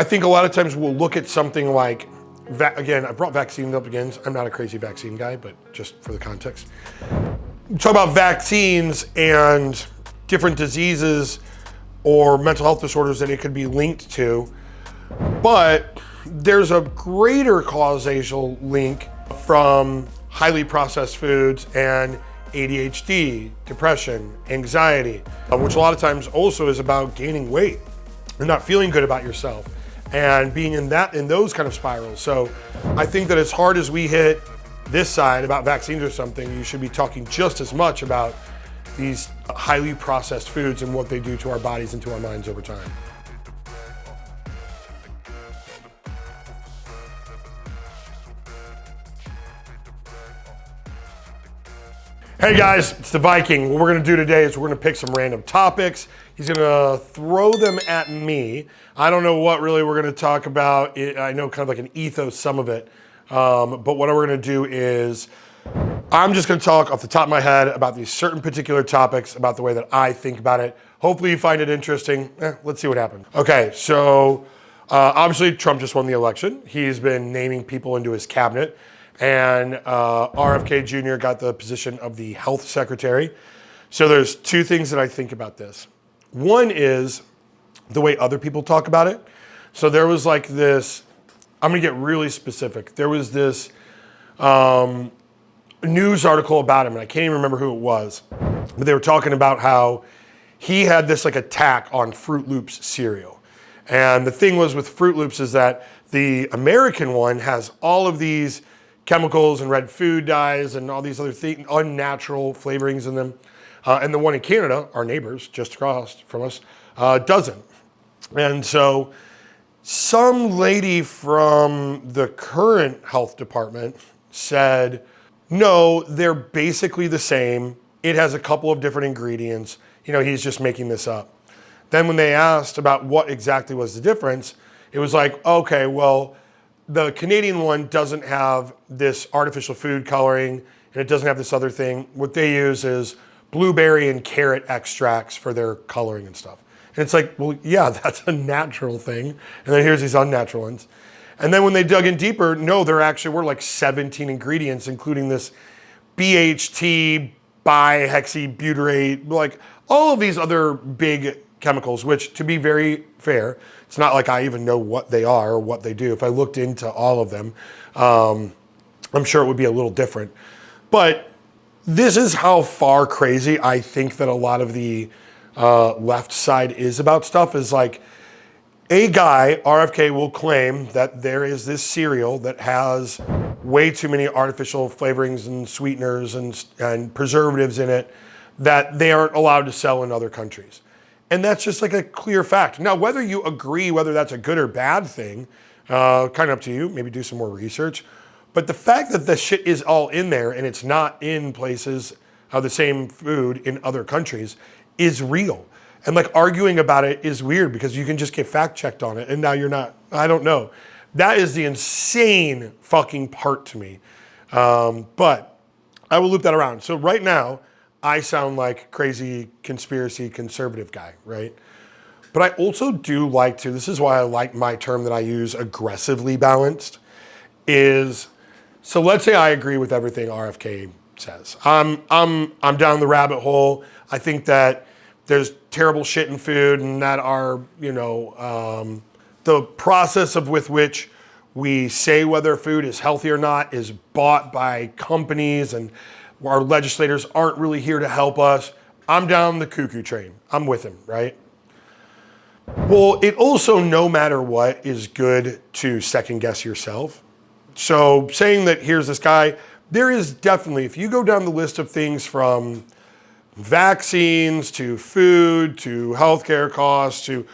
I think a lot of times we'll look at something like, again, I brought vaccines up again. I'm not a crazy vaccine guy, but just for the context. Talk about vaccines and different diseases or mental health disorders that it could be linked to, but there's a greater causal link from highly processed foods and ADHD, depression, anxiety, which a lot of times also is about gaining weight and not feeling good about yourself and being in those kind of spirals. So I think that as hard as we hit this side about vaccines or something, you should be talking just as much about these highly processed foods and what they do to our bodies and to our minds over time. Hey guys, it's the Viking. What we're gonna do today is we're gonna pick some random topics. He's gonna throw them at me. I don't know what really we're gonna talk about. I know kind of like an ethos, some of it. But what we're gonna do is, I'm just gonna talk off the top of my head about these certain particular topics, about the way that I think about it. Hopefully you find it interesting. Let's see what happens. Okay, so obviously Trump just won the election. He's been naming people into his cabinet. And RFK Jr. got the position of the health secretary. So there's two things that I think about this. One is the way other people talk about it. So there was like this, I'm gonna get really specific. There was this news article about him, and I can't even remember who it was, but they were talking about how he had this like attack on Fruit Loops cereal. And the thing was with Fruit Loops is that the American one has all of these chemicals and red food dyes and all these other things, unnatural flavorings in them. And the one in Canada, our neighbors just across from us, doesn't. And so some lady from the current health department said, no, they're basically the same. It has a couple of different ingredients. You know, he's just making this up. Then when they asked about what exactly was the difference, it was like, okay, well, the Canadian one doesn't have this artificial food coloring and it doesn't have this other thing. What they use is blueberry and carrot extracts for their coloring and stuff. And it's like, well, yeah, that's a natural thing. And then here's these unnatural ones. And then when they dug in deeper, no, there actually were like 17 ingredients, including this BHT, bihexybutyrate, like all of these other big chemicals, which to be very fair, it's not like I even know what they are or what they do. If I looked into all of them, I'm sure it would be a little different. But this is how far crazy I think that a lot of the left side is about stuff, is like a guy, RFK, will claim that there is this cereal that has way too many artificial flavorings and sweeteners and preservatives in it that they aren't allowed to sell in other countries. And that's just like a clear fact. Now, whether you agree whether that's a good or bad thing, kind of up to you, maybe do some more research. But the fact that the shit is all in there and it's not in places, the same food in other countries, is real. And like arguing about it is weird because you can just get fact checked on it and now you're not, I don't know. That is the insane fucking part to me. But I will loop that around. So right now, I sound like crazy conspiracy conservative guy, right? But I also do like to, this is why I like my term that I use, aggressively balanced, is, so let's say I agree with everything RFK says. I'm down the rabbit hole. I think that there's terrible shit in food and that our, the process with which we say whether food is healthy or not is bought by companies and our legislators aren't really here to help us. I'm down the cuckoo train. I'm with him, right? Well, it also, no matter what, is good to second guess yourself. So saying that here's this guy, there is definitely, if you go down the list of things from vaccines to food to healthcare costs to,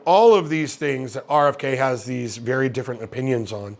all of these things that RFK has these very different opinions on,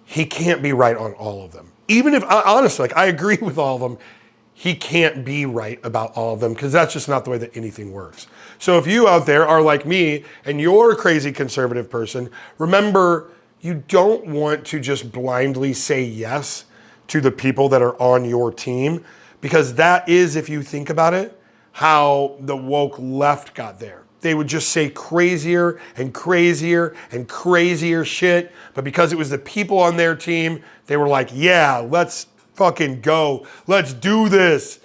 he can't be right on all of them. Even if, honestly, like I agree with all of them, he can't be right about all of them because that's just not the way that anything works. So if you out there are like me and you're a crazy conservative person, remember, you don't want to just blindly say yes to the people that are on your team, because that is, if you think about it, how the woke left got there. they would just say crazier and crazier and crazier shit. But because it was the people on their team, they were like, yeah, let's fucking go. Let's do this.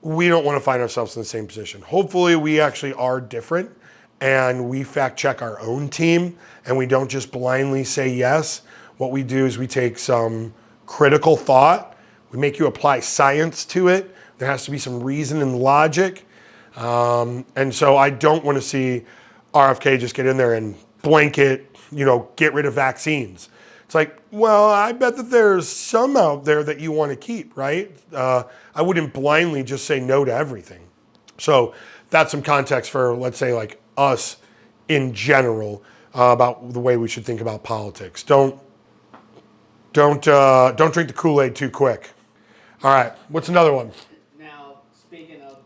We don't want to find ourselves in the same position. Hopefully we actually are different and we fact check our own team and we don't just blindly say yes. What we do is we take some critical thought. We make you apply science to it. There has to be some reason and logic. And so I don't want to see RFK just get in there and blanket, get rid of vaccines. It's like, well, I bet that there's some out there that you want to keep, right? I wouldn't blindly just say no to everything. So that's some context for, let's say, like us in general about the way we should think about politics. Don't drink the Kool-Aid too quick. All right, what's another one? Now, speaking of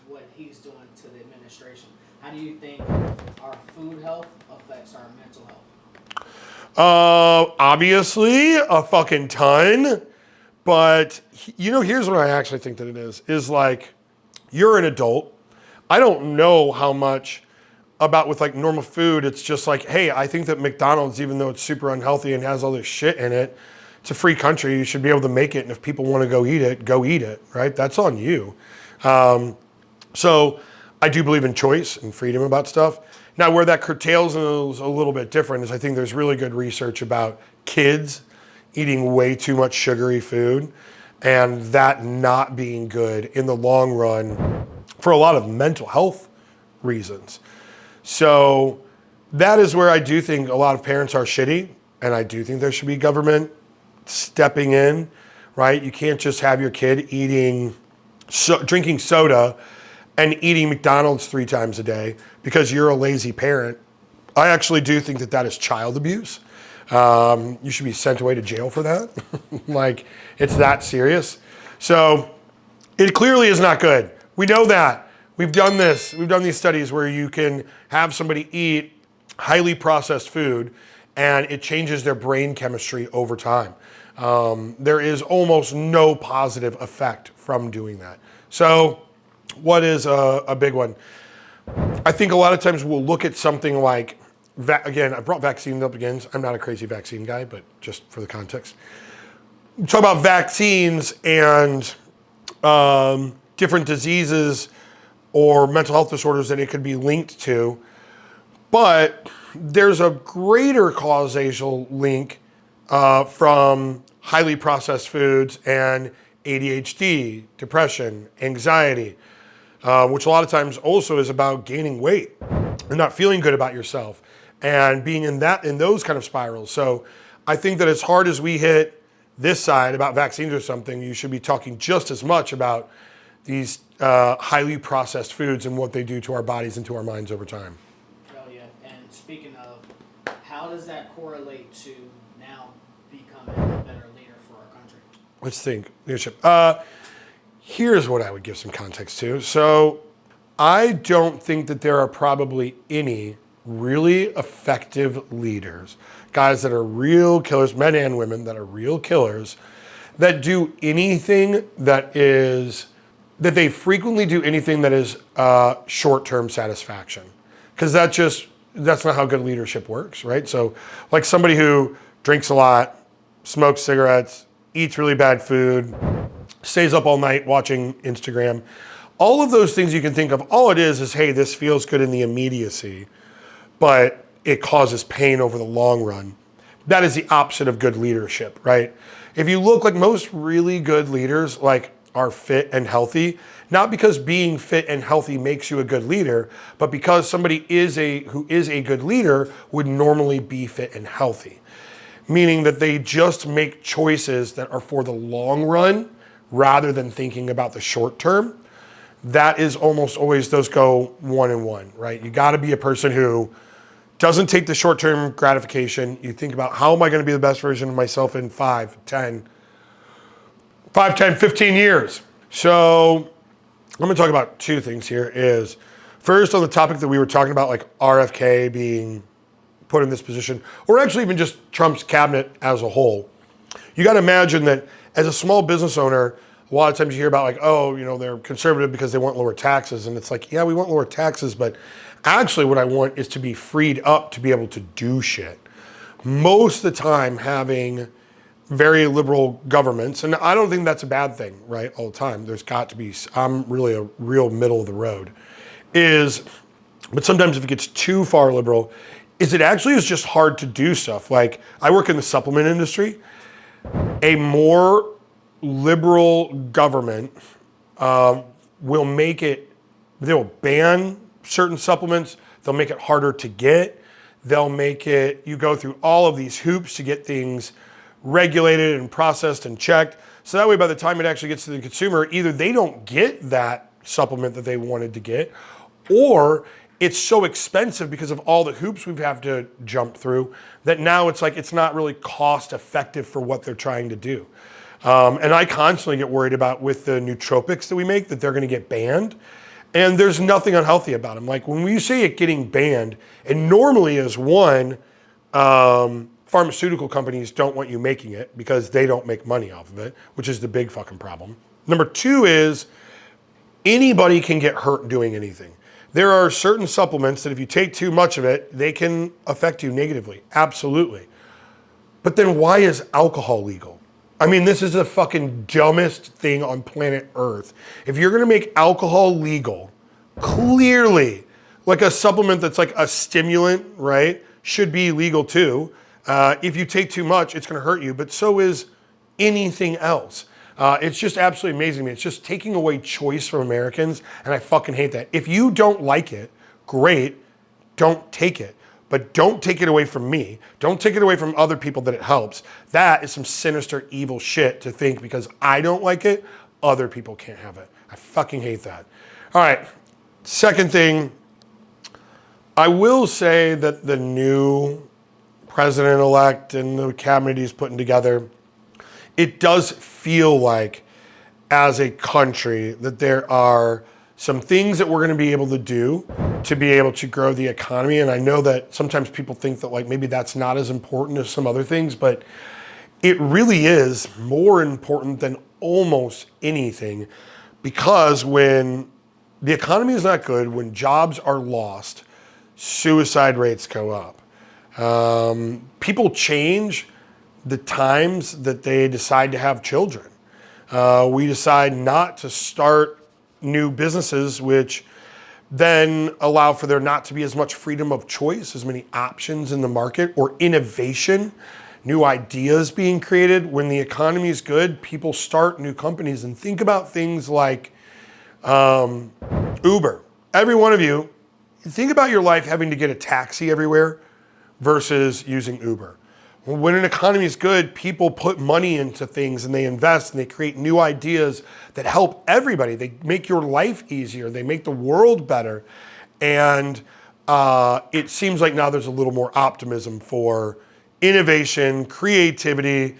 what he's doing to the administration, how do you think our food health affects our mental health? Obviously a fucking ton, but here's what I actually think that it is like, you're an adult. I don't know how much about with like normal food. It's just like, hey, I think that McDonald's, even though it's super unhealthy and has all this shit in it, it's a free country. You should be able to make it. And if people want to go eat it, right? That's on you. So I do believe in choice and freedom about stuff. Now, where that curtails is a little bit different is I think there's really good research about kids eating way too much sugary food and that not being good in the long run for a lot of mental health reasons. So that is where I do think a lot of parents are shitty, and I do think there should be government stepping in, right? You can't just have your kid drinking soda and eating McDonald's 3 times a day because you're a lazy parent. I actually do think that that is child abuse. You should be sent away to jail for that. Like, it's that serious. So it clearly is not good. We know that. We've done this. We've done these studies where you can have somebody eat highly processed food and it changes their brain chemistry over time. There is almost no positive effect from doing that. So what is a big one? I think a lot of times we'll look at something like, again, I brought vaccines up again. I'm not a crazy vaccine guy, but just for the context. Talk about vaccines and different diseases or mental health disorders that it could be linked to. But there's a greater causal link from highly processed foods and ADHD, depression, anxiety, which a lot of times also is about gaining weight and not feeling good about yourself and being in those kind of spirals. So I think that as hard as we hit this side about vaccines or something, you should be talking just as much about these highly processed foods and what they do to our bodies and to our minds over time. Oh yeah, and speaking of, how does that correlate to now becoming a better leader for our country? Let's think. Leadership. Here's what I would give some context to. So I don't think that there are probably any really effective leaders, guys that are real killers, men and women that are real killers, that do anything that they frequently do anything that is short-term satisfaction. Because that's not how good leadership works, right? So like somebody who drinks a lot, smokes cigarettes, eats really bad food, stays up all night watching Instagram, all of those things you can think of, all it is, hey, this feels good in the immediacy, but it causes pain over the long run. That is the opposite of good leadership, right? If you look, like most really good leaders, like are fit and healthy, not because being fit and healthy makes you a good leader, but because somebody who is a good leader would normally be fit and healthy. Meaning that they just make choices that are for the long run rather than thinking about the short term. That is almost always, those go one and one, right? You gotta be a person who doesn't take the short-term gratification. You think about, how am I gonna be the best version of myself in 5, 10, 15 years? So I'm gonna talk about 2 things here. Is first, on the topic that we were talking about, like RFK being put in this position, or actually even just Trump's cabinet as a whole. You gotta imagine that as a small business owner, a lot of times you hear about like, oh, they're conservative because they want lower taxes. And it's like, yeah, we want lower taxes, but Actually, what I want is to be freed up to be able to do shit. Most of the time, having very liberal governments, and I don't think that's a bad thing, right? All the time. There's got to be, I'm really a real middle of the road, but sometimes if it gets too far liberal, it actually is just hard to do stuff. Like, I work in the supplement industry. A more liberal government will make it, they'll ban certain supplements, they'll make it harder to get, they'll make it, you go through all of these hoops to get things regulated and processed and checked. So that way, by the time it actually gets to the consumer, either they don't get that supplement that they wanted to get, or it's so expensive because of all the hoops we have to jump through that now it's like it's not really cost effective for what they're trying to do. And I constantly get worried about with the nootropics that we make that they're going to get banned. And there's nothing unhealthy about them. Like when we say it getting banned, it normally is one, pharmaceutical companies don't want you making it because they don't make money off of it, which is the big fucking problem. Number two is anybody can get hurt doing anything. There are certain supplements that if you take too much of it, they can affect you negatively. Absolutely. But then why is alcohol legal? I mean, this is the fucking dumbest thing on planet Earth. If you're gonna make alcohol legal, clearly, like a supplement that's like a stimulant, right, should be legal too. If you take too much, it's gonna hurt you, but so is anything else. It's just absolutely amazing to me. It's just taking away choice from Americans, and I fucking hate that. If you don't like it, great, don't take it. But don't take it away from me. Don't take it away from other people that it helps. That is some sinister, evil shit to think because I don't like it, other people can't have it. I fucking hate that. All right, second thing, I will say that the new president-elect and the cabinet he's putting together, it does feel like as a country that there are some things that we're going to be able to do to be able to grow the economy. And I know that sometimes people think that like maybe that's not as important as some other things, but it really is more important than almost anything, because when the economy is not good, when jobs are lost, suicide rates go up. People change the times that they decide to have children. We decide not to start new businesses, which then allow for there not to be as much freedom of choice, as many options in the market, or innovation, new ideas being created. When the economy is good, people start new companies. And think about things like Uber. Every one of you, think about your life having to get a taxi everywhere versus using Uber. When an economy is good, people put money into things and they invest and they create new ideas that help everybody. They make your life easier. They make the world better. And it seems like now there's a little more optimism for innovation, creativity,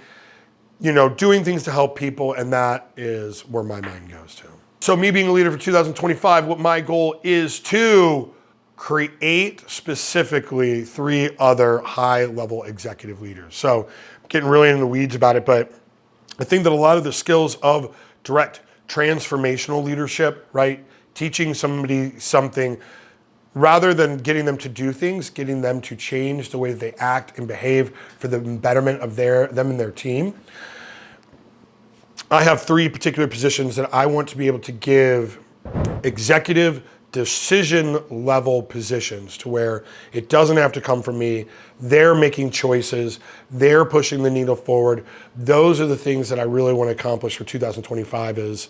doing things to help people. And that is where my mind goes to. So me being a leader for 2025, what my goal is to create specifically 3 other high-level executive leaders. So I'm getting really into the weeds about it, but I think that a lot of the skills of direct transformational leadership, right? Teaching somebody something rather than getting them to do things, getting them to change the way that they act and behave for the betterment of them and their team. I have 3 particular positions that I want to be able to give executive decision level positions to where it doesn't have to come from me. They're making choices. They're pushing the needle forward. Those are the things that I really want to accomplish for 2025 is,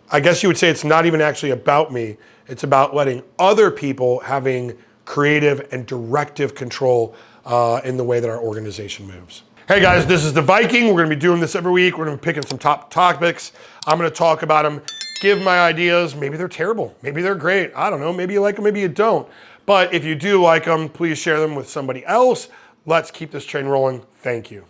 I guess you would say it's not even actually about me. It's about letting other people having creative and directive control in the way that our organization moves. Hey guys, this is the Viking. We're going to be doing this every week. We're going to be picking some top topics. I'm going to talk about them, give my ideas. Maybe they're terrible. Maybe they're great. I don't know. Maybe you like them, maybe you don't. But if you do like them, please share them with somebody else. Let's keep this train rolling. Thank you.